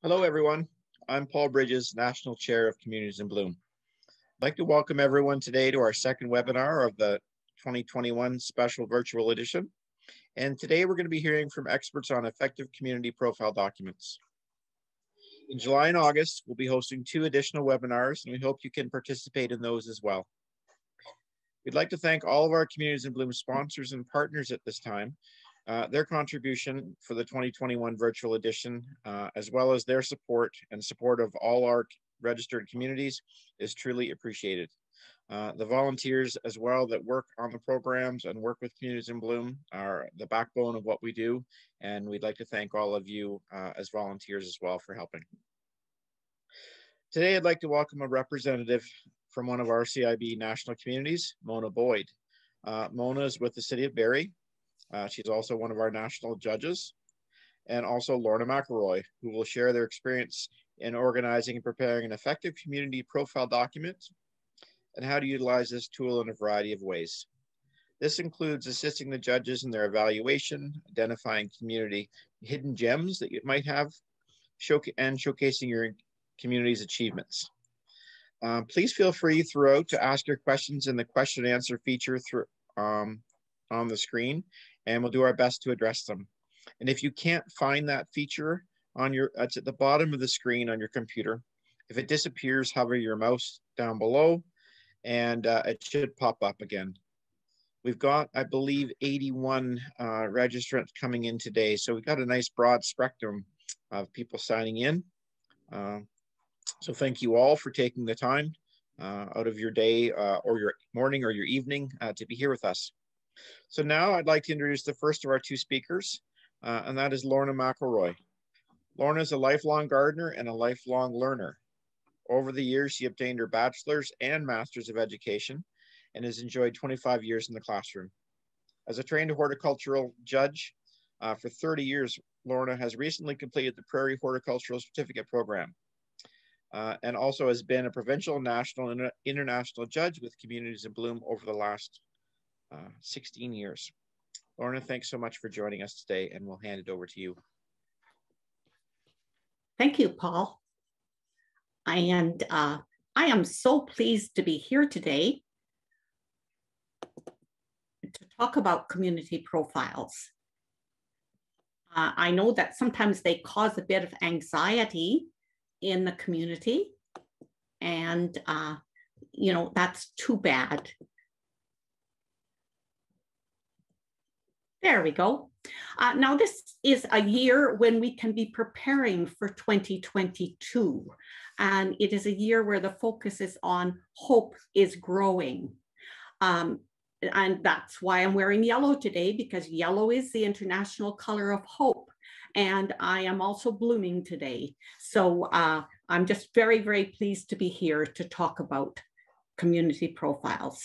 Hello, everyone. I'm Paul Bridges, National Chair of Communities in Bloom. I'd like to welcome everyone today to our second webinar of the 2021 special virtual edition. And today we're going to be hearing from experts on effective community profile documents. In July and August, we'll be hosting 2 additional webinars, and we hope you can participate in those as well. We'd like to thank all of our Communities in Bloom sponsors and partners at this time. Their contribution for the 2021 virtual edition, as well as their support and support of all our registered communities, is truly appreciated. The volunteers as well that work on the programs and work with Communities in Bloom are the backbone of what we do, and we'd like to thank all of you as volunteers as well for helping. Today, I'd like to welcome a representative from one of our CIB national communities, Mona Boyd. Mona is with the City of Barrie. She's also one of our national judges, and also Lorna McElroy, who will share their experience in organizing and preparing an effective community profile document and how to utilize this tool in a variety of ways. This includes assisting the judges in their evaluation, identifying community hidden gems that you might have, and showcasing your community's achievements. Please feel free throughout to ask your questions in the question and answer feature through, on the screen, and we'll do our best to address them. And if you can't find that feature it's at the bottom of the screen on your computer. If it disappears, hover your mouse down below and it should pop up again. We've got, I believe, 81 registrants coming in today. So we've got a nice broad spectrum of people signing in. So thank you all for taking the time out of your day or your morning or your evening to be here with us. So now I'd like to introduce the first of our 2 speakers, and that is Lorna McElroy. Lorna is a lifelong gardener and a lifelong learner. Over the years, she obtained her bachelor's and master's of education and has enjoyed 25 years in the classroom. As a trained horticultural judge for 30 years, Lorna has recently completed the Prairie Horticultural Certificate Program and also has been a provincial, national, and international judge with Communities in Bloom over the last 16 years. Lorna, thanks so much for joining us today, and we'll hand it over to you. Thank you, Paul. And I am so pleased to be here today to talk about community profiles. I know that sometimes they cause a bit of anxiety in the community, and you know, that's too bad. There we go. Now, this is a year when we can be preparing for 2022. And it is a year where the focus is on hope is growing. And that's why I'm wearing yellow today, because yellow is the international color of hope. And I am also blooming today. So I'm just very, very pleased to be here to talk about community profiles.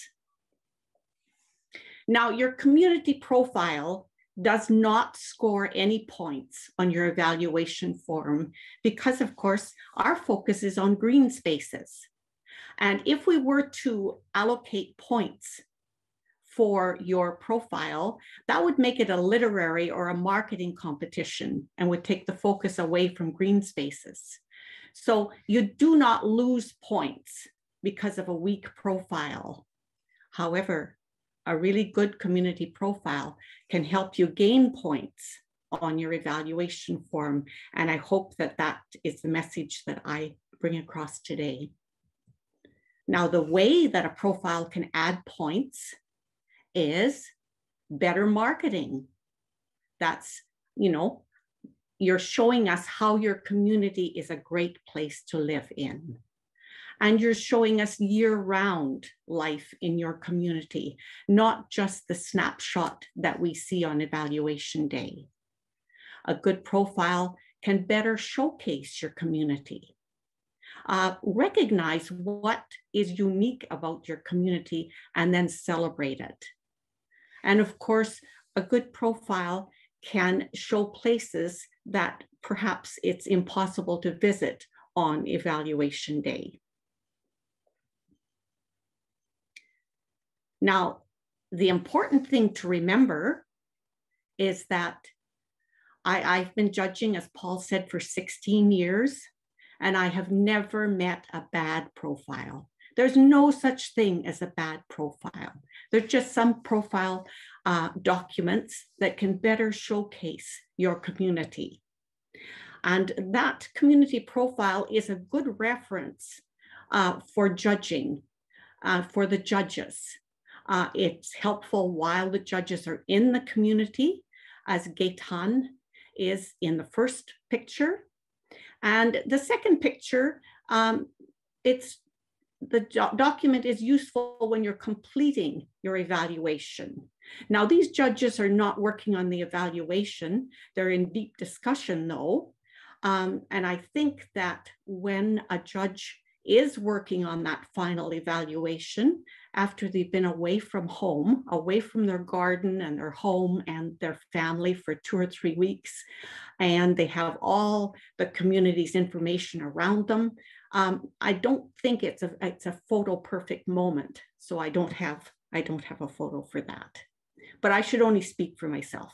Now, your community profile does not score any points on your evaluation form because, of course, our focus is on green spaces. And if we were to allocate points for your profile, that would make it a literary or a marketing competition and would take the focus away from green spaces. So you do not lose points because of a weak profile. However, a really good community profile can help you gain points on your evaluation form. And I hope that that is the message that I bring across today. Now, the way that a profile can add points is better marketing. That's, you know, you're showing us how your community is a great place to live in. And you're showing us year-round life in your community, not just the snapshot that we see on evaluation day. A good profile can better showcase your community. Recognize what is unique about your community and then celebrate it. And of course, a good profile can show places that perhaps it's impossible to visit on evaluation day. Now, the important thing to remember is that I've been judging, as Paul said, for 16 years, and I have never met a bad profile. There's no such thing as a bad profile. There's just some profile documents that can better showcase your community. And that community profile is a good reference for judging, for the judges. It's helpful while the judges are in the community, as Gaetan is in the first picture. And the second picture, the document is useful when you're completing your evaluation. Now, these judges are not working on the evaluation. They're in deep discussion though. And I think that when a judge is working on that final evaluation, after they've been away from home, away from their garden and their home and their family for 2 or 3 weeks, and they have all the community's information around them, I don't think it's a photo perfect moment. So I don't have a photo for that, but I should only speak for myself.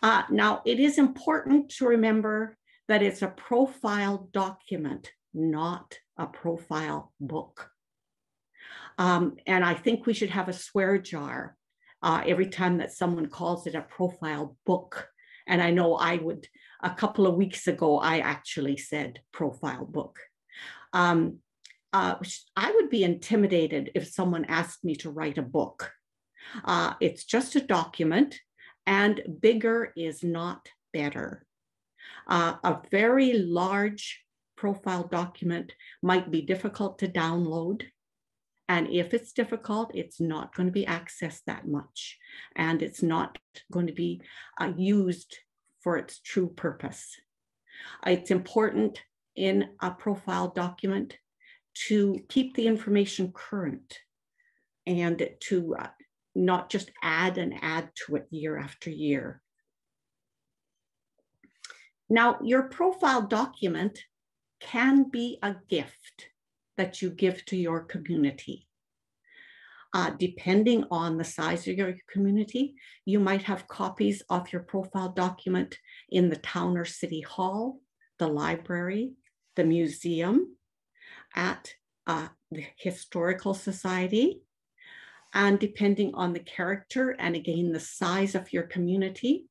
Now, it is important to remember that it's a profile document, not a profile book. And I think we should have a swear jar every time that someone calls it a profile book. And I know a couple of weeks ago, I actually said profile book. I would be intimidated if someone asked me to write a book. It's just a document, and bigger is not better. A very large profile document might be difficult to download. And if it's difficult, it's not going to be accessed that much. And it's not going to be used for its true purpose. It's important in a profile document to keep the information current and to not just add and add to it year after year. Now, your profile document can be a gift that you give to your community. Depending on the size of your community, you might have copies of your profile document in the town or city hall, the library, the museum, at the historical society. And depending on the character and again, the size of your community,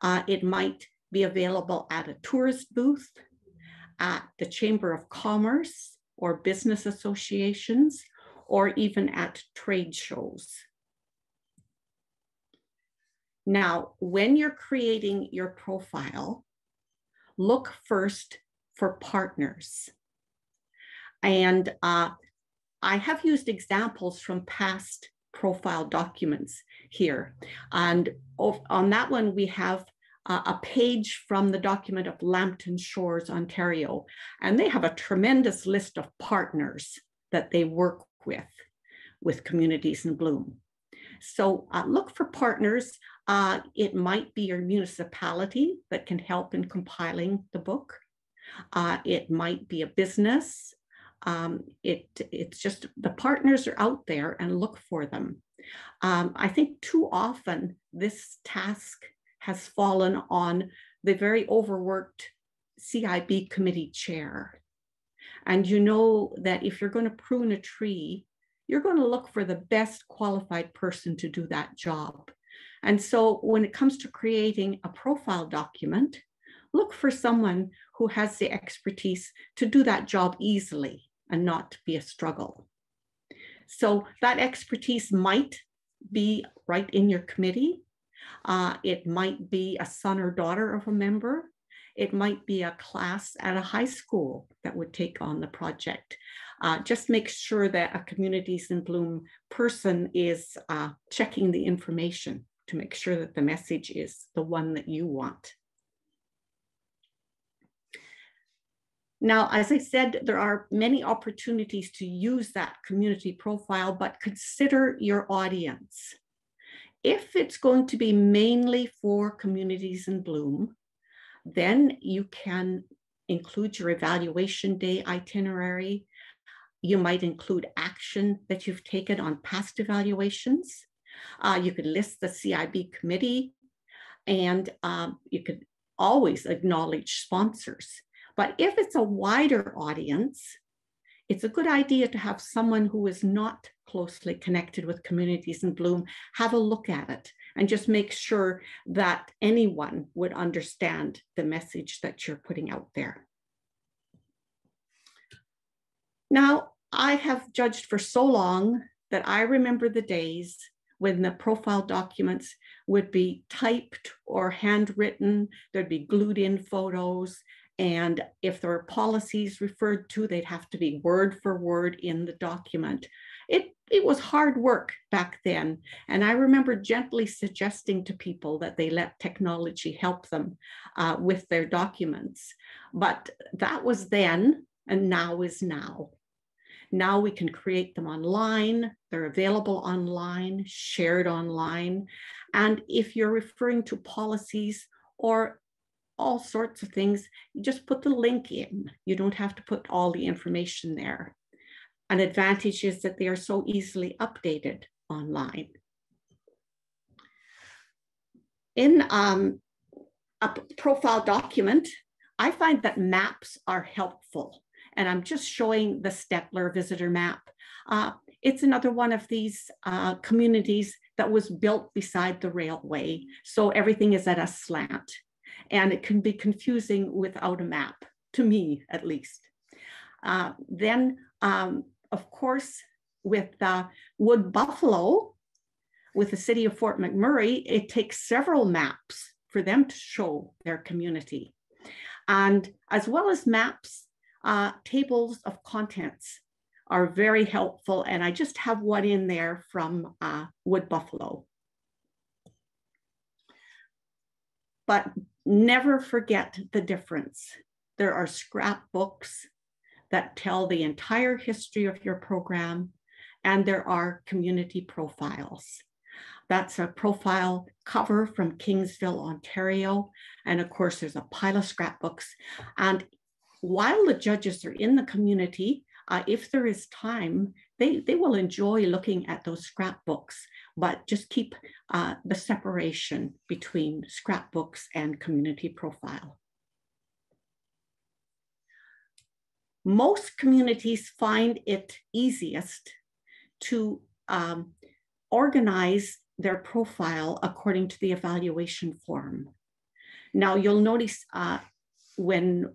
it might be available at a tourist booth, at the Chamber of Commerce or business associations, or even at trade shows. Now, when you're creating your profile, look first for partners. And I have used examples from past profile documents here. And on that one, we have a page from the document of Lambton Shores, Ontario, and they have a tremendous list of partners that they work with Communities in Bloom. So look for partners. It might be your municipality that can help in compiling the book. It might be a business. It's just the partners are out there and look for them. I think too often this task has fallen on the very overworked CIB committee chair. And you know that if you're going to prune a tree, you're going to look for the best qualified person to do that job. And so when it comes to creating a profile document, look for someone who has the expertise to do that job easily and not be a struggle. So that expertise might be right in your committee. It might be a son or daughter of a member. It might be a class at a high school that would take on the project. Just make sure that a Communities in Bloom person is checking the information to make sure that the message is the one that you want. Now, as I said, there are many opportunities to use that community profile, but consider your audience. If it's going to be mainly for Communities in Bloom, then you can include your evaluation day itinerary. You might include action that you've taken on past evaluations. You could list the CIB committee And you could always acknowledge sponsors. But if it's a wider audience, it's a good idea to have someone who is not closely connected with Communities in Bloom have a look at it and just make sure that anyone would understand the message that you're putting out there. Now, I have judged for so long that I remember the days when the profile documents would be typed or handwritten, there'd be glued in photos, and if there were policies referred to, they'd have to be word for word in the document. It was hard work back then. And I remember gently suggesting to people that they let technology help them with their documents. But that was then, and now is now. Now we can create them online. They're available online, shared online. And if you're referring to policies or all sorts of things, you just put the link in. You don't have to put all the information there. An advantage is that they are so easily updated online. In a profile document, I find that maps are helpful. And I'm just showing the Stettler visitor map. It's another one of these communities that was built beside the railway. So everything is at a slant. And it can be confusing without a map, to me at least. Then, of course, with Wood Buffalo, with the city of Fort McMurray, it takes several maps for them to show their community. And as well as maps, tables of contents are very helpful. And I just have one in there from Wood Buffalo. But never forget the difference. There are scrapbooks that tell the entire history of your program, and there are community profiles. That's a profile cover from Kingsville, Ontario. And of course, there's a pile of scrapbooks. And while the judges are in the community, if there is time, they will enjoy looking at those scrapbooks, but just keep the separation between scrapbooks and community profile. Most communities find it easiest to organize their profile according to the evaluation form. Now you'll notice when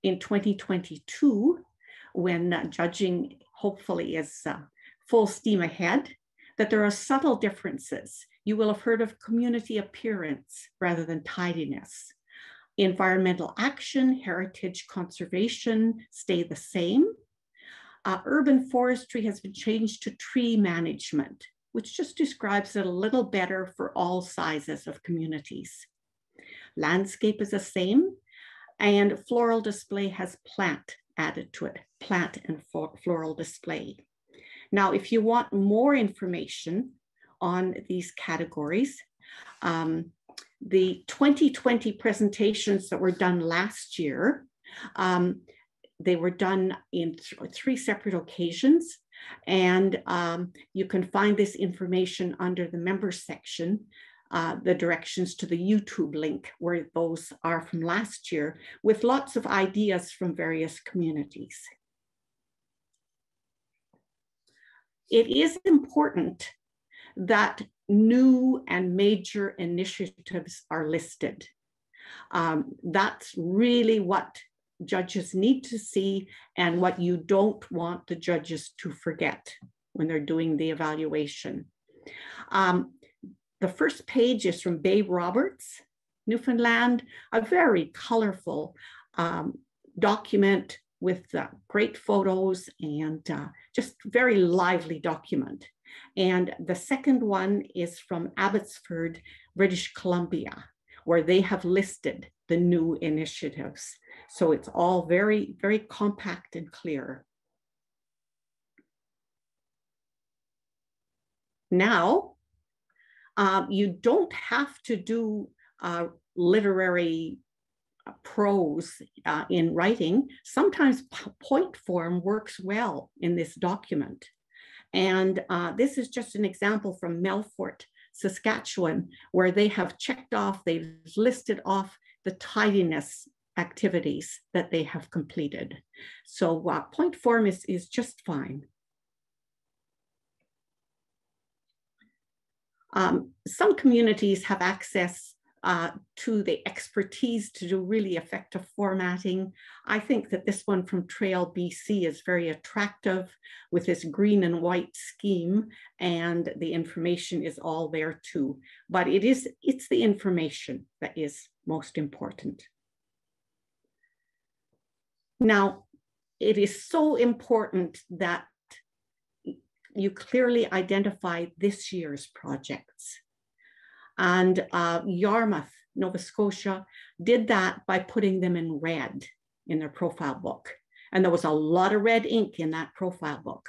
in 2022, when judging hopefully is full steam ahead, that there are subtle differences. You will have heard of community appearance rather than tidiness. Environmental action, heritage conservation stay the same. Urban forestry has been changed to tree management, which just describes it a little better for all sizes of communities. Landscape is the same, and floral display has plant added to it, plant and floral display. Now, if you want more information on these categories, the 2020 presentations that were done last year, they were done in three separate occasions. And you can find this information under the members section, the directions to the YouTube link where those are from last year, with lots of ideas from various communities. It is important that new and major initiatives are listed. That's really what judges need to see and what you don't want the judges to forget when they're doing the evaluation. The first page is from Bay Roberts, Newfoundland, a very colorful document with great photos and just very lively document. And the second one is from Abbotsford, British Columbia, where they have listed the new initiatives. So it's all very, very compact and clear. Now, you don't have to do literary prose in writing. Sometimes point form works well in this document. And this is just an example from Melfort Saskatchewan, where they have checked off, they've listed off the tidiness activities that they have completed. So point form is just fine. Some communities have access to the expertise to do really effective formatting. I think that this one from Trail BC is very attractive with this green and white scheme, and the information is all there too. But it's the information that is most important. Now, it is so important that you clearly identify this year's projects. And Yarmouth, Nova Scotia, did that by putting them in red in their profile book. And there was a lot of red ink in that profile book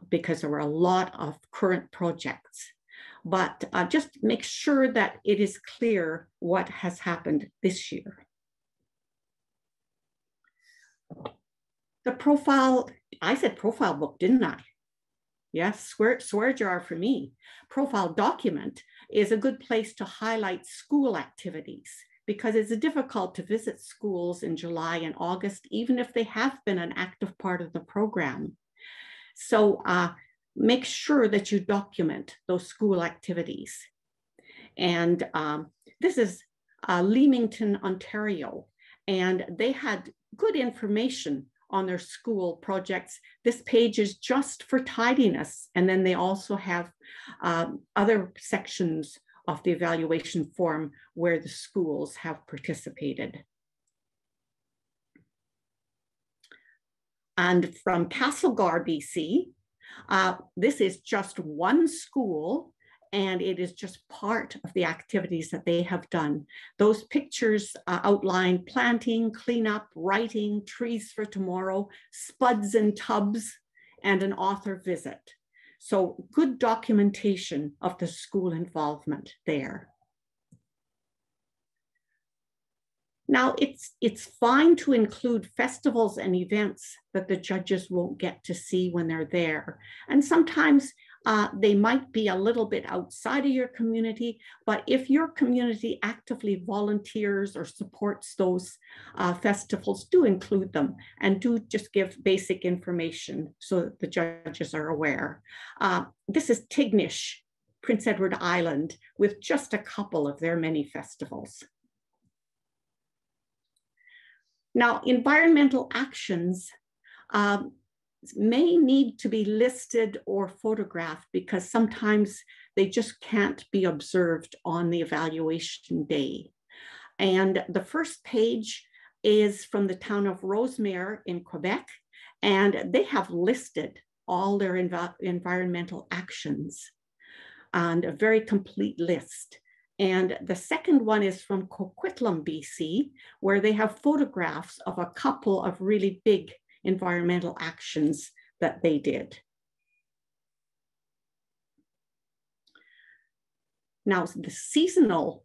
because there were a lot of current projects. But just make sure that it is clear what has happened this year. The profile, I said profile book, didn't I? Yes, swear jar for me. Profile document is a good place to highlight school activities because it's difficult to visit schools in July and August, even if they have been an active part of the program. So make sure that you document those school activities. And this is Leamington, Ontario, and they had good information on their school projects. This page is just for tidiness. And then they also have other sections of the evaluation form where the schools have participated. And from Castlegar, BC, this is just one school, and it is just part of the activities that they have done. Those pictures outline planting, cleanup, writing, trees for tomorrow, spuds and tubs, and an author visit. So good documentation of the school involvement there. Now, it's fine to include festivals and events that the judges won't get to see when they're there. And sometimes they might be a little bit outside of your community, but if your community actively volunteers or supports those festivals, do include them and do just give basic information so that the judges are aware. This is Tignish, Prince Edward Island, with just a couple of their many festivals. Now, environmental actions may need to be listed or photographed because sometimes they just can't be observed on the evaluation day. And the first page is from the town of Rosemere in Quebec, and they have listed all their environmental actions and a very complete list. And the second one is from Coquitlam, BC, where they have photographs of a couple of really big environmental actions that they did. Now, the seasonal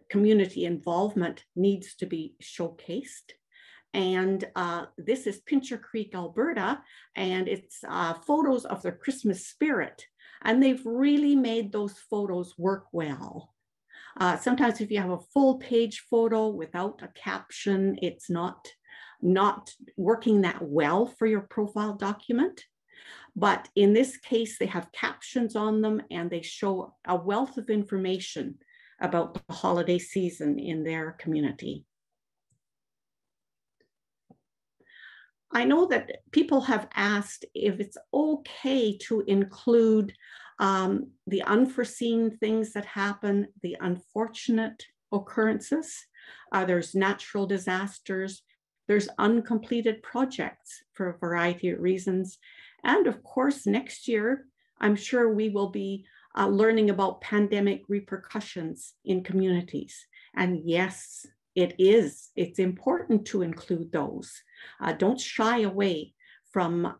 community involvement needs to be showcased. And this is Pincher Creek, Alberta, and it's photos of their Christmas spirit. And they've really made those photos work well. Sometimes if you have a full page photo without a caption, it's not working that well for your profile document. But in this case, they have captions on them and they show a wealth of information about the holiday season in their community. I know that people have asked if it's okay to include the unforeseen things that happen, the unfortunate occurrences. There's natural disasters. There's uncompleted projects for a variety of reasons. And of course, next year, I'm sure we will be learning about pandemic repercussions in communities. And yes, it's important to include those. Don't shy away from,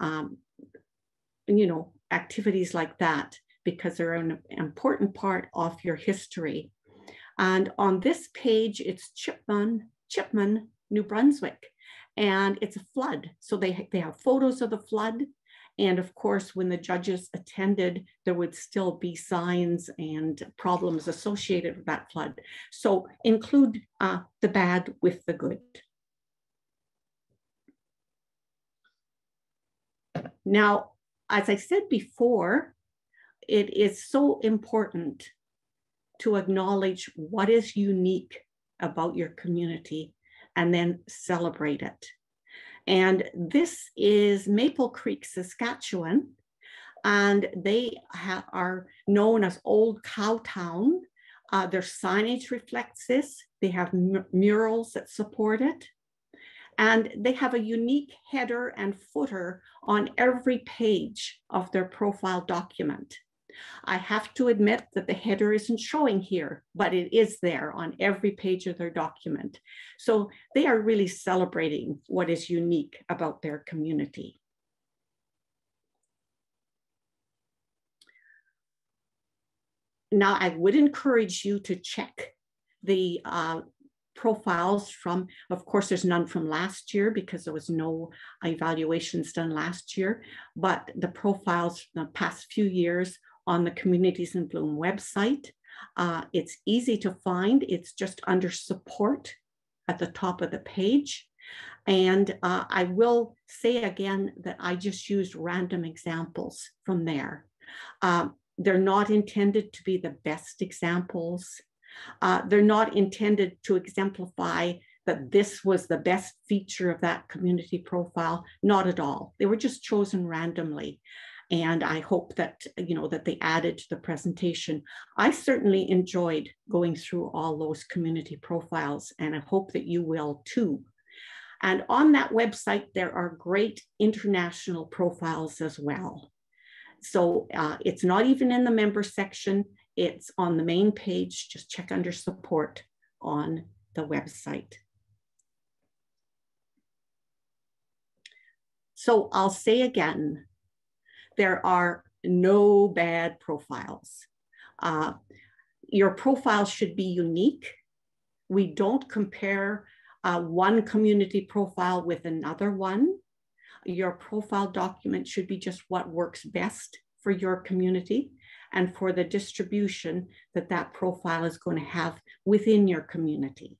activities like that because they're an important part of your history. And on this page, it's Chipman, New Brunswick, and it's a flood. So they have photos of the flood, And of course, when the judges attended, there would still be signs and problems associated with that flood. So include the bad with the good. Now, as I said before, it is so important to acknowledge what is unique about your community and then celebrate it. And this is Maple Creek, Saskatchewan, and they are known as Old Cow Town. Their signage reflects this. They have murals that support it. And they have a unique header and footer on every page of their profile document. I have to admit that the header isn't showing here, but it is there on every page of their document. So they are really celebrating what is unique about their community. Now, I would encourage you to check the profiles from, of course, there's none from last year because there was no evaluations done last year, but the profiles from the past few years on the Communities in Bloom website. It's easy to find. It's just under support at the top of the page. And I will say again that I just used random examples from there. They're not intended to be the best examples. They're not intended to exemplify that this was the best feature of that community profile, not at all. They were just chosen randomly. And I hope that, that they added to the presentation. I certainly enjoyed going through all those community profiles, and I hope that you will too. And on that website, there are great international profiles as well. So it's not even in the member section. It's on the main page. Just check under support on the website. So I'll say again, there are no bad profiles. Your profile should be unique. We don't compare one community profile with another one. Your profile document should be just what works best for your community and for the distribution that that profile is going to have within your community.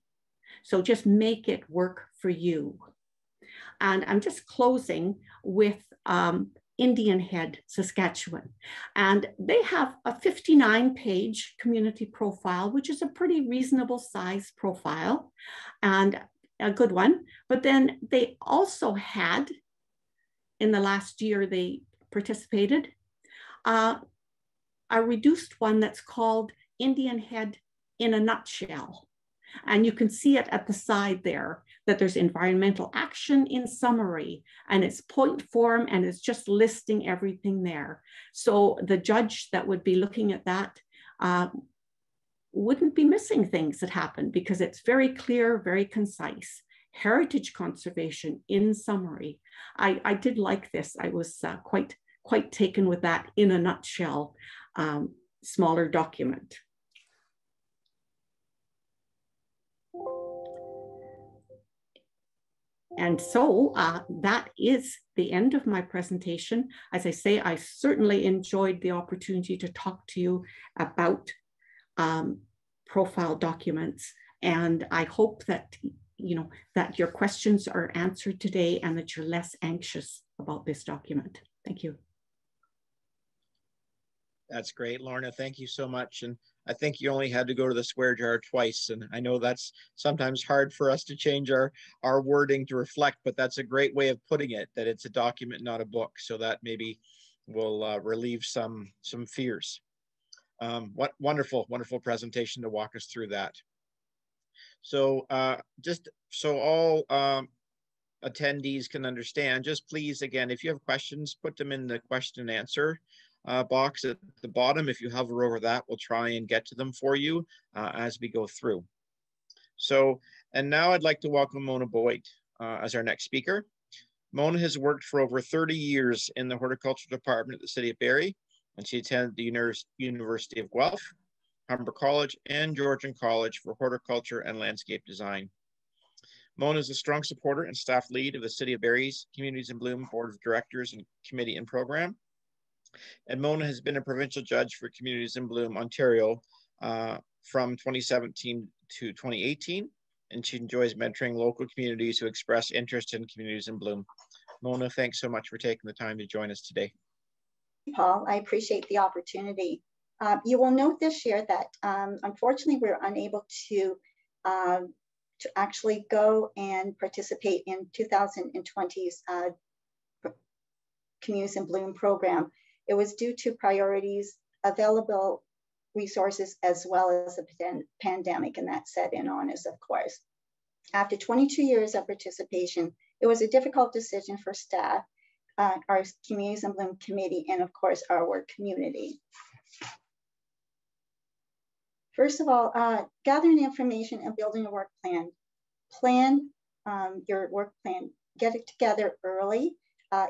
So just make it work for you. And I'm just closing with Indian Head, Saskatchewan. And they have a 59-page community profile, which is a pretty reasonable size profile and a good one. But then they also had, in the last year they participated, a reduced one that's called Indian Head in a Nutshell. And you can see it at the side there, that there's environmental action in summary, and it's point form, and it's just listing everything there. So the judge that would be looking at that wouldn't be missing things that happen because it's very clear, very concise. Heritage conservation in summary. I did like this. I was quite taken with that in a nutshell, smaller document. And so that is the end of my presentation. As I say, I certainly enjoyed the opportunity to talk to you about profile documents. And I hope that, that your questions are answered today and that you're less anxious about this document. Thank you. That's great, Lorna. Thank you so much. And I think you only had to go to the swear jar twice. And I know that's sometimes hard for us to change our wording to reflect, but that's a great way of putting it, that it's a document, not a book. So that maybe will relieve some fears. What wonderful presentation to walk us through that. So just so all attendees can understand, just please, again, if you have questions, put them in the question and answer box at the bottom. If you hover over that, we'll try and get to them for you as we go through. So, and now I'd like to welcome Mona Boyd as our next speaker. Mona has worked for over 30 years in the horticulture department at the City of Barrie, and she attended the University of Guelph, Humber College, and Georgian College for horticulture and landscape design. Mona is a strong supporter and staff lead of the City of Barrie's Communities in Bloom Board of Directors and Committee and Program. And Mona has been a provincial judge for Communities in Bloom, Ontario from 2017 to 2018. And she enjoys mentoring local communities who express interest in Communities in Bloom. Mona, thanks so much for taking the time to join us today. Paul, I appreciate the opportunity. You will note this year that unfortunately we're unable to actually go and participate in 2020's Communities in Bloom program. It was due to priorities, available resources, as well as the pandemic, and that set in on us, of course. After 22 years of participation, it was a difficult decision for staff, our Communities in Bloom committee, and of course, our work community. First of all, gathering information and building a work plan. Plan your work plan, get it together early.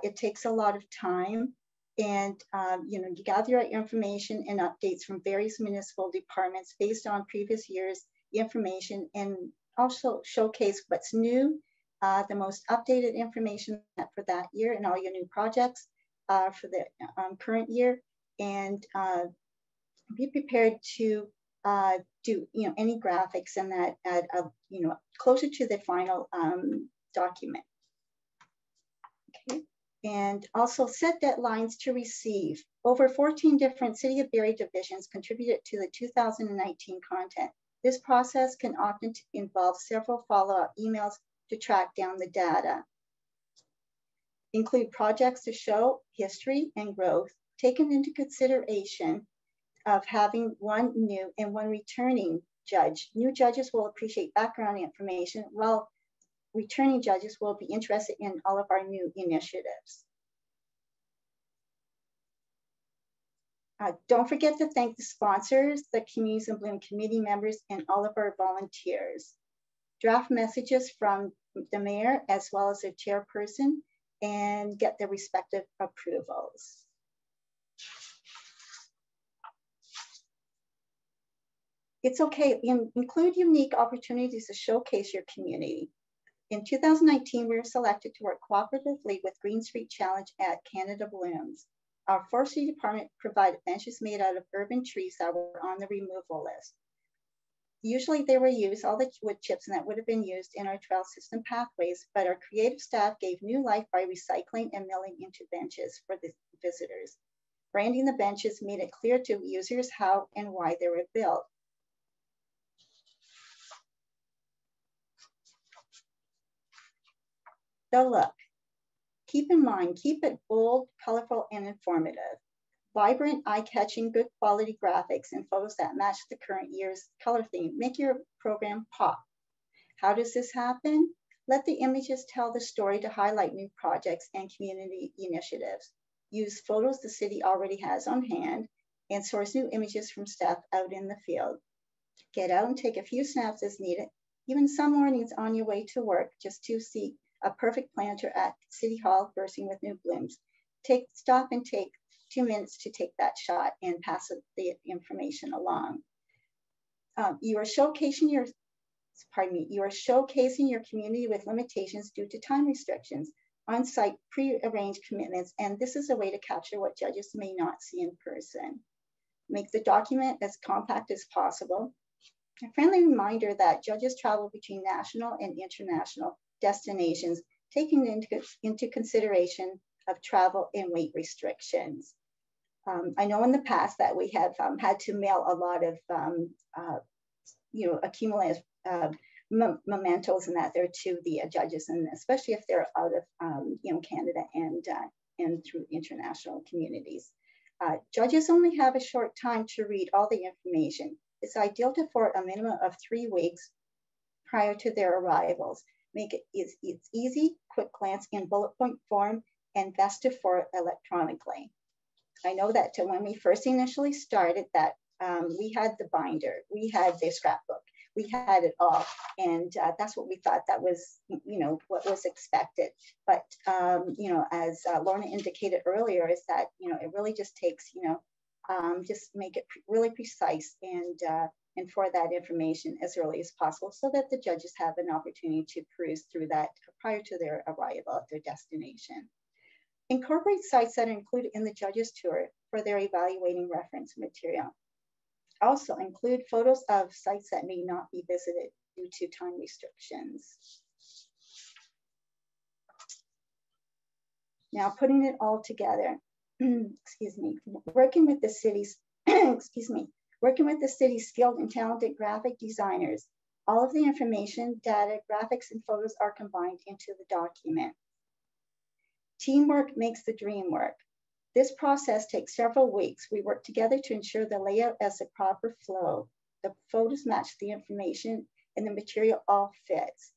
It takes a lot of time, and you gather your information and updates from various municipal departments based on previous years' information, and also showcase what's new, the most updated information for that year, and all your new projects for the current year, and be prepared to do any graphics and that closer to the final document. Okay. And also set deadlines to receive. Over 14 different City of Barrie divisions contributed to the 2019 content. This process can often involve several follow-up emails to track down the data. Include projects to show history and growth, taken into consideration of having one new and one returning judge. New judges will appreciate background information, while returning judges will be interested in all of our new initiatives. Don't forget to thank the sponsors, the Communities in Bloom committee members, and all of our volunteers. Draft messages from the mayor as well as the chairperson and get their respective approvals. It's okay, include unique opportunities to showcase your community. In 2019, we were selected to work cooperatively with Green Street Challenge at Canada Blooms. Our forestry department provided benches made out of urban trees that were on the removal list. Usually they were used, all the wood chips, and that would have been used in our trail system pathways, but our creative staff gave new life by recycling and milling into benches for the visitors. Branding the benches made it clear to users how and why they were built. The look. Keep in mind, keep it bold, colorful, and informative. Vibrant, eye-catching, good quality graphics and photos that match the current year's color theme. Make your program pop. How does this happen? Let the images tell the story to highlight new projects and community initiatives. Use photos the city already has on hand and source new images from staff out in the field. Get out and take a few snaps as needed, even some mornings on your way to work, just to see a perfect planter at City Hall bursting with new blooms. Stop and take 2 minutes to take that shot and pass the information along. You are showcasing your community with limitations due to time restrictions, on-site pre-arranged commitments, and this is a way to capture what judges may not see in person. Make the document as compact as possible. A friendly reminder that judges travel between national and international destinations, taking into consideration of travel and weight restrictions. I know in the past that we have had to mail a lot of, accumulative mementos and that there to the judges, and especially if they're out of, Canada and through international communities. Judges only have a short time to read all the information. It's ideal to for a minimum of 3 weeks prior to their arrivals. Make it it's easy, quick glance in bullet point form, and best to forward electronically. I know that when we first initially started that we had the binder, we had the scrapbook, we had it all. And that's what we thought that was, what was expected. But, as Lorna indicated earlier, is that, it really just takes, just make it really precise and and for that information as early as possible so that the judges have an opportunity to peruse through that prior to their arrival at their destination. Incorporate sites that are included in the judges tour for their evaluating reference material. Also include photos of sites that may not be visited due to time restrictions. Now putting it all together, excuse me, working with the city's, excuse me, working with the city's skilled and talented graphic designers, all of the information, data, graphics, and photos are combined into the document. Teamwork makes the dream work. This process takes several weeks. We work together to ensure the layout has a proper flow. The photos match the information and the material all fits.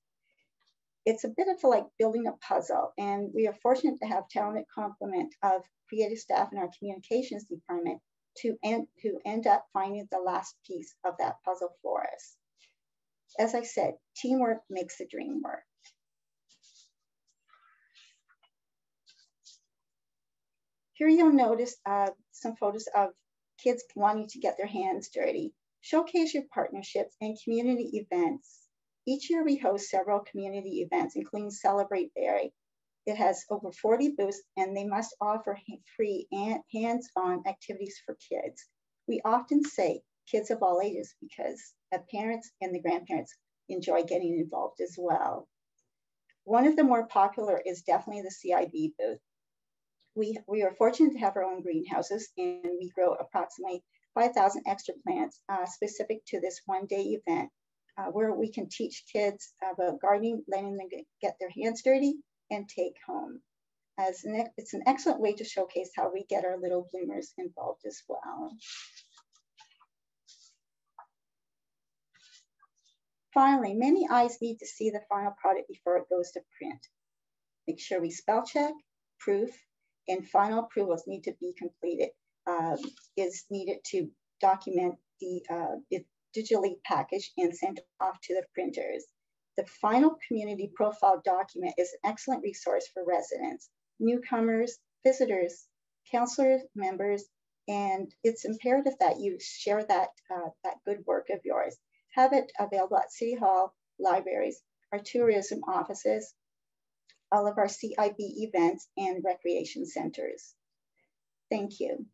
It's a bit of like building a puzzle, and we are fortunate to have talented complement of creative staff in our communications department who end up finding the last piece of that puzzle for us. As I said, teamwork makes the dream work. Here you'll notice some photos of kids wanting to get their hands dirty. Showcase your partnerships and community events. Each year we host several community events, including Celebrate Barrie. It has over 40 booths and they must offer free and hands-on activities for kids. We often say kids of all ages because the parents and the grandparents enjoy getting involved as well. One of the more popular is definitely the CIB booth. We are fortunate to have our own greenhouses, and we grow approximately 5,000 extra plants specific to this one-day event where we can teach kids about gardening, letting them get their hands dirty and take home. It's an excellent way to showcase how we get our little bloomers involved as well. Finally, many eyes need to see the final product before it goes to print. Make sure we spell check, proof, and final approvals need to be completed, is needed to document the digitally packaged and sent off to the printers. The final community profile document is an excellent resource for residents, newcomers, visitors, council members, and it's imperative that you share that good work of yours. Have it available at City Hall, libraries, our tourism offices, all of our CIB events and recreation centers. Thank you.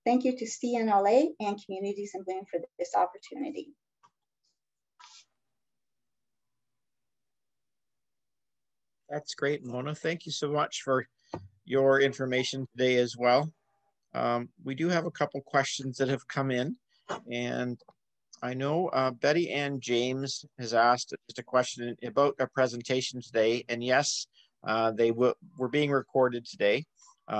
Thank you to CNLA and Communities in Bloom for this opportunity. That's great, Mona. Thank you so much for your information today as well. We do have a couple questions that have come in, and I know Betty Ann James has asked just a question about our presentation today, and yes, they were being recorded today,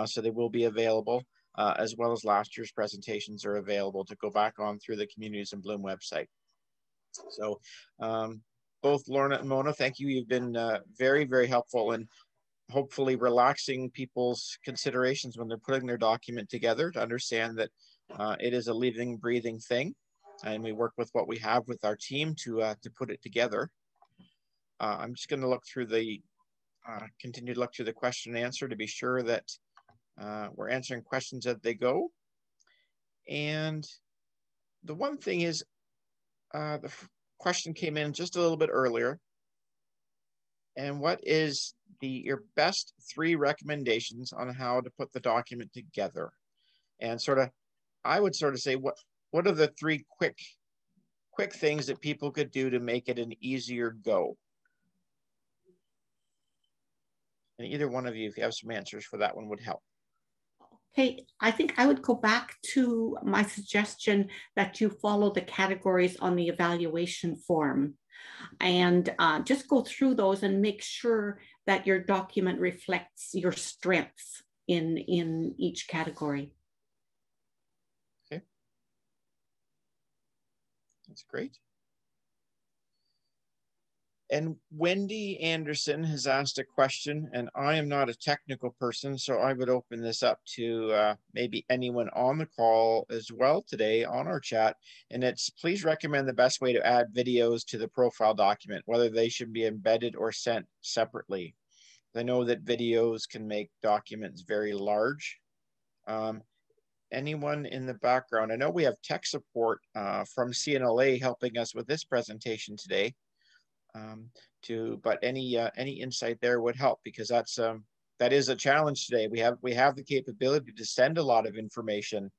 so they will be available, as well as last year's presentations are available to go back on through the Communities in Bloom website. So both Lorna and Mona, thank you. You've been very, very helpful in hopefully relaxing people's considerations when they're putting their document together to understand that it is a living, breathing thing. And we work with what we have with our team to put it together. I'm just going to look through the, continue to look through the question and answer to be sure that we're answering questions as they go. And the one thing is, the question came in just a little bit earlier. And what is your best 3 recommendations on how to put the document together? And sort of, I would sort of say, what are the 3 quick things that people could do to make it an easier go? And either one of you, if you have some answers for that one, would help. Okay, I think I would go back to my suggestion that you follow the categories on the evaluation form and just go through those and make sure that your document reflects your strengths in each category. Okay, that's great. And Wendy Anderson has asked a question, and I am not a technical person, so I would open this up to maybe anyone on the call as well today on our chat. And it's, please recommend the best way to add videos to the profile document, whether they should be embedded or sent separately. I know that videos can make documents very large. Anyone in the background? I know we have tech support from CNLA helping us with this presentation today. But any insight there would help, because that is a challenge today. We have the capability to send a lot of information,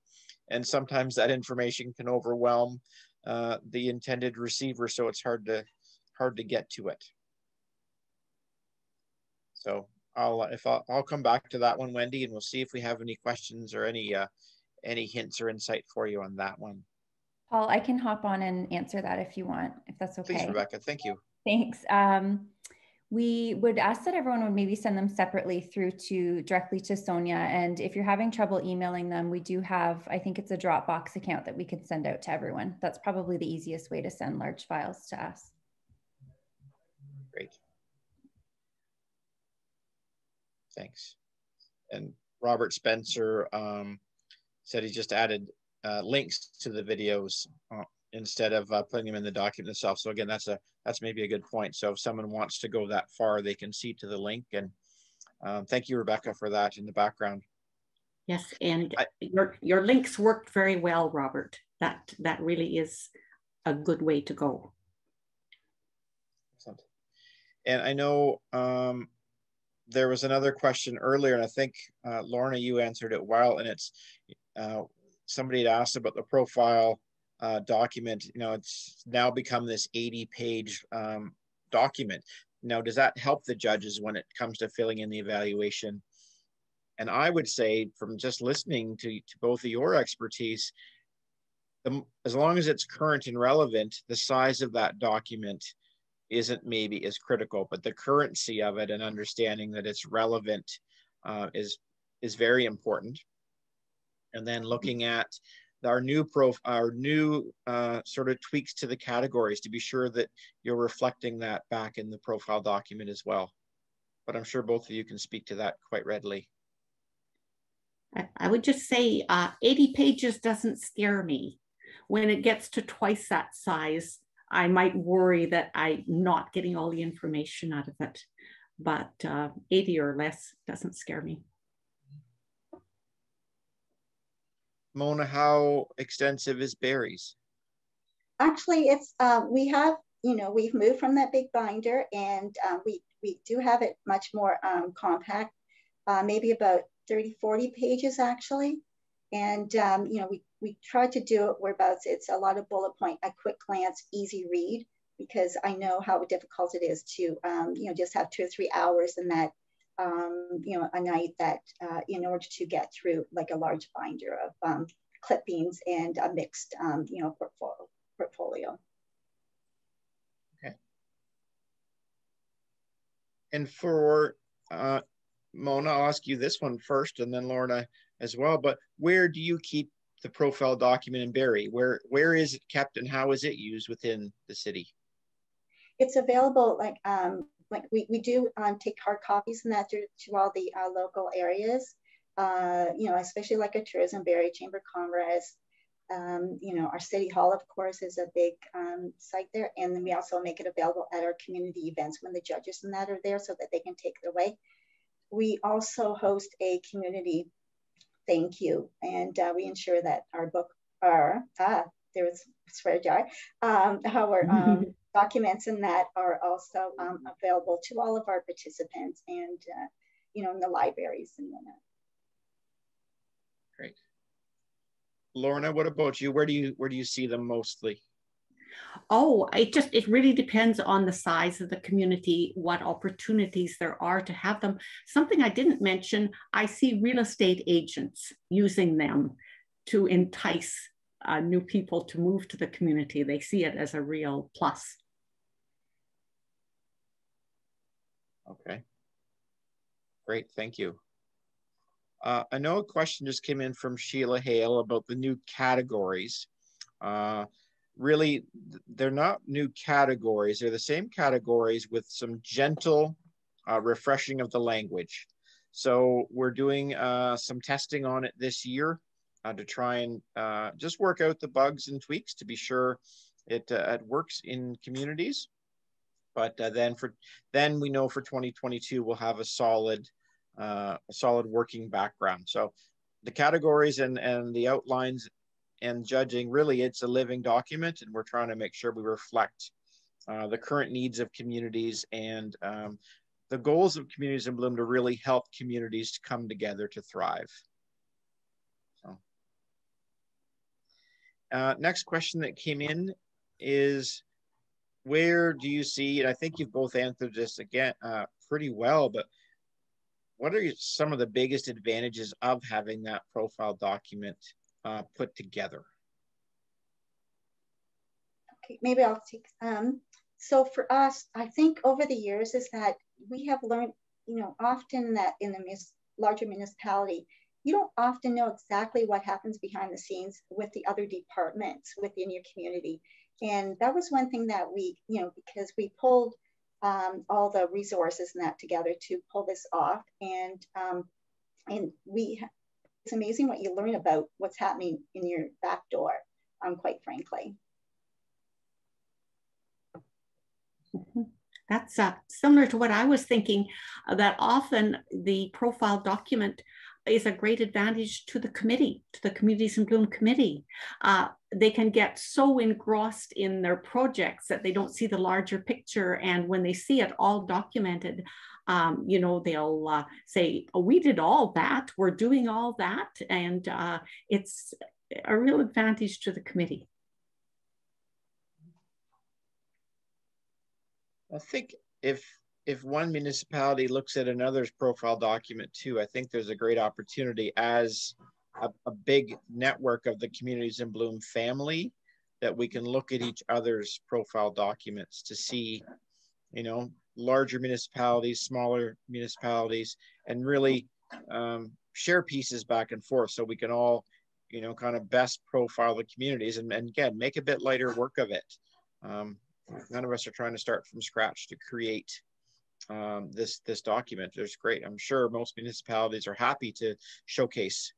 and sometimes that information can overwhelm the intended receiver, so it's hard to get to it. So I'll come back to that one, Wendy, and we'll see if we have any questions or any hints or insight for you on that one. Paul, I can hop on and answer that if you want, if that's okay. Please, Rebecca. Thank you. Thanks. We would ask that everyone would maybe send them separately directly to Sonia. And if you're having trouble emailing them, we do have, I think it's a Dropbox account that we can send out to everyone. That's probably the easiest way to send large files to us. Great. Thanks. And Robert Spencer said he just added links to the videos instead of putting them in the document itself. So again, that's maybe a good point. So if someone wants to go that far, they can see to the link. And thank you, Rebecca, for that in the background. Yes, and your links worked very well, Robert. That really is a good way to go. Excellent. And I know there was another question earlier, and I think Lorna, you answered it well. And it's somebody had asked about the profile document. You know, it's now become this 80-page document. Now, does that help the judges when it comes to filling in the evaluation? And I would say, from just listening to both of your expertise, as long as it's current and relevant, the size of that document isn't maybe as critical, but the currency of it and understanding that it's relevant is very important. And then looking at our new sort of tweaks to the categories to be sure that you're reflecting that back in the profile document as well. But I'm sure both of you can speak to that quite readily. I would just say 80 pages doesn't scare me. When it gets to twice that size, I might worry that I'm not getting all the information out of it. But 80 or less doesn't scare me. Mona, how extensive is Barry's? Actually, it's we've moved from that big binder, and we do have it much more compact, maybe about 30-40 pages actually. And we tried to do it whereabouts it's a lot of bullet point, a quick glance, easy read, because I know how difficult it is to just have 2 or 3 hours in that a night that in order to get through like a large binder of clippings and a mixed portfolio. Okay. And for Mona, I'll ask you this one first, and then Lorna as well. But where do you keep the profile document in Barrie? Where is it kept, and how is it used within the city? It's available like we do take hard copies and that to all the local areas, especially like a Tourism Barrie, Chamber of Commerce, our City Hall, of course, is a big site there. And then we also make it available at our community events when the judges and that are there so that they can take it away. We also host a community thank you, and we ensure that our there was swear jar, our documents and that are also available to all of our participants and in the libraries and whatnot. Great. Lorna, what about you? Where do you see them mostly? Oh, it really depends on the size of the community, what opportunities there are to have them. Something I didn't mention, I see real estate agents using them to entice new people to move to the community. They see it as a real plus. Okay. Great, thank you. I know a question just came in from Sheila Hale about the new categories. Really, they're not new categories. They're the same categories with some gentle refreshing of the language. So we're doing some testing on it this year to try and just work out the bugs and tweaks to be sure it works in communities. But then we know for 2022 we'll have a solid working background. So the categories and the outlines and judging, really it's a living document, and we're trying to make sure we reflect the current needs of communities and the goals of Communities in Bloom to really help communities to come together to thrive. So, next question that came in is, where do you see, and I think you've both answered this again pretty well, but what are some of the biggest advantages of having that profile document put together? Okay, maybe I'll take, so for us, I think over the years is that we have learned, you know, often that in the larger municipality, you don't often know exactly what happens behind the scenes with the other departments within your community. And that was one thing that we, you know, because we pulled all the resources and that together to pull this off. And it's amazing what you learn about what's happening in your back door, quite frankly. That's similar to what I was thinking, that often the profile document is a great advantage to the committee, to the Communities in Bloom committee. They can get so engrossed in their projects that they don't see the larger picture. And when they see it all documented, you know, they'll say, oh, we did all that, we're doing all that. And it's a real advantage to the committee. I think if one municipality looks at another's profile document too, I think there's a great opportunity as a big network of the Communities in Bloom family that we can look at each other's profile documents to see, you know, larger municipalities, smaller municipalities, and really share pieces back and forth so we can all, you know, kind of best profile the communities and again, make a bit lighter work of it. None of us are trying to start from scratch to create this document. There's great. I'm sure most municipalities are happy to showcase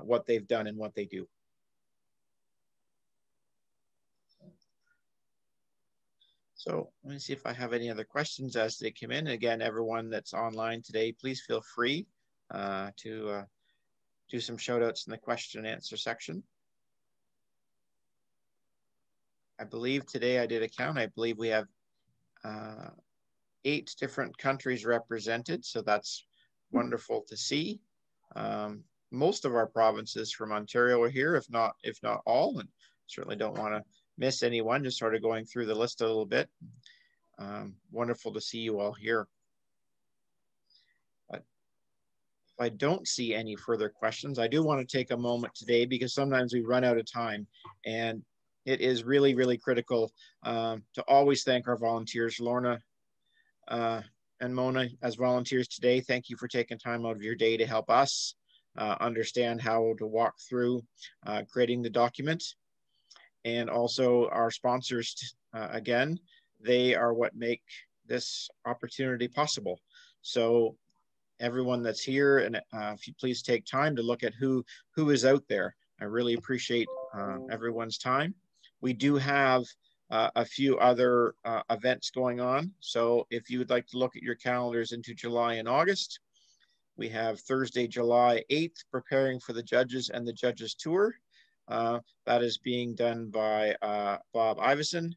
what they've done and what they do. So let me see if I have any other questions as they come in. Again, everyone that's online today, please feel free to do some shout outs in the question and answer section. I believe today I did a count. I believe we have 8 different countries represented. So that's wonderful to see. Most of our provinces from Ontario are here, if not all, and certainly don't want to miss anyone, just sort of going through the list a little bit. Wonderful to see you all here. But if I don't see any further questions, I do want to take a moment today because sometimes we run out of time, and it is really, really critical to always thank our volunteers. Lorna and Mona, as volunteers today, thank you for taking time out of your day to help us understand how to walk through creating the document. And also our sponsors, again, they are what make this opportunity possible. So everyone that's here, and if you please take time to look at who is out there. I really appreciate everyone's time. We do have a few other events going on. So if you would like to look at your calendars into July and August, we have Thursday, July 8th, preparing for the judges and the judges tour. That is being done by Bob Iveson.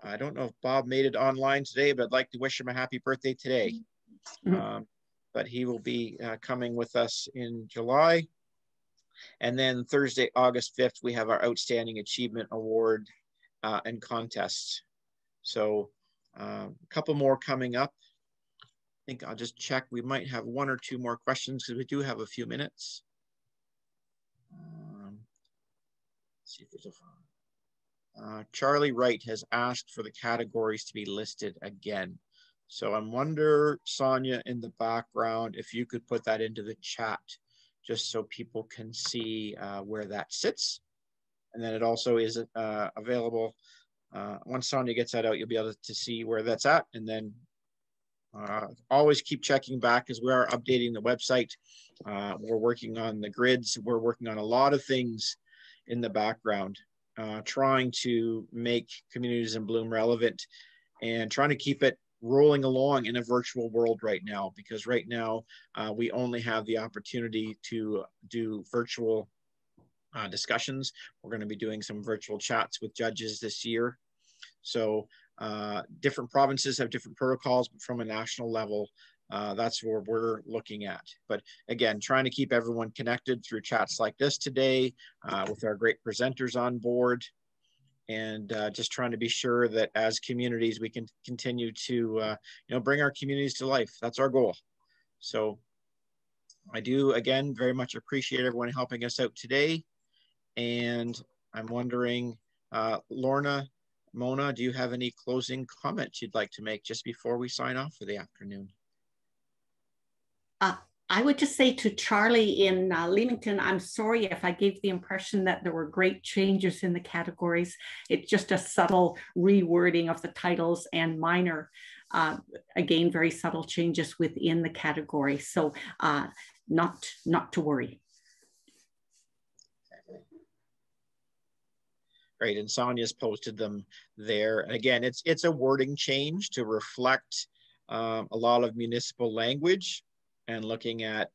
I don't know if Bob made it online today, but I'd like to wish him a happy birthday today. But he will be coming with us in July. And then Thursday, August 5th, we have our Outstanding Achievement Award and contests. So a couple more coming up. I think I'll just check. We might have 1 or 2 more questions because we do have a few minutes. Let's see if there's a Charlie Wright has asked for the categories to be listed again. So I wonder, Sonia, in the background, if you could put that into the chat, just so people can see where that sits. And then it also is available. Once Sonia gets that out, you'll be able to see where that's at. And then always keep checking back as we are updating the website. We're working on the grids. We're working on a lot of things in the background, trying to make Communities in Bloom relevant and trying to keep it rolling along in a virtual world right now, because right now we only have the opportunity to do virtual discussions. We're going to be doing some virtual chats with judges this year. So different provinces have different protocols, but from a national level, that's where we're looking at. But again, trying to keep everyone connected through chats like this today with our great presenters on board, and just trying to be sure that as communities, we can continue to you know, bring our communities to life. That's our goal. So I do, again, very much appreciate everyone helping us out today. And I'm wondering, Lorna, Mona, do you have any closing comments you'd like to make just before we sign off for the afternoon? I would just say to Charlie in Leamington, I'm sorry if I gave the impression that there were great changes in the categories. It's just a subtle rewording of the titles and minor, again, very subtle changes within the category. So not to worry. Great, and Sonia's posted them there. And again, it's a wording change to reflect a lot of municipal language, and looking at,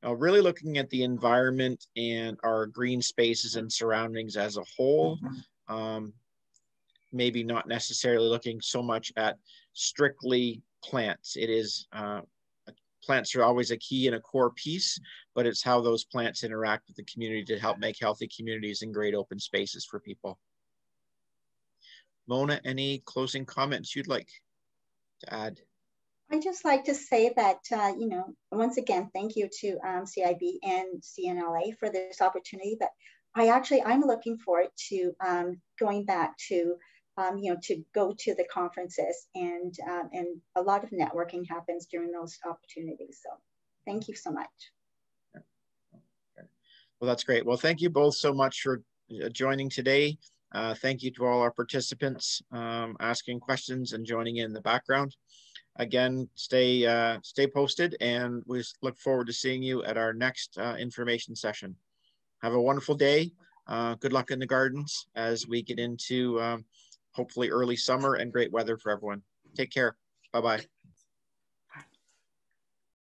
really looking at the environment and our green spaces and surroundings as a whole. Maybe not necessarily looking so much at strictly plants. It is, plants are always a key and a core piece, but it's how those plants interact with the community to help make healthy communities and great open spaces for people. Mona, any closing comments you'd like to add? I just like to say that, you know, once again, thank you to CIB and CNLA for this opportunity. But I'm looking forward to going back to, you know, to go to the conferences, and a lot of networking happens during those opportunities. So thank you so much. Well, that's great. Well, thank you both so much for joining today. Thank you to all our participants asking questions and joining in the background. Again, stay posted, and we look forward to seeing you at our next information session. Have a wonderful day. Good luck in the gardens as we get into hopefully early summer and great weather for everyone. Take care. Bye-bye.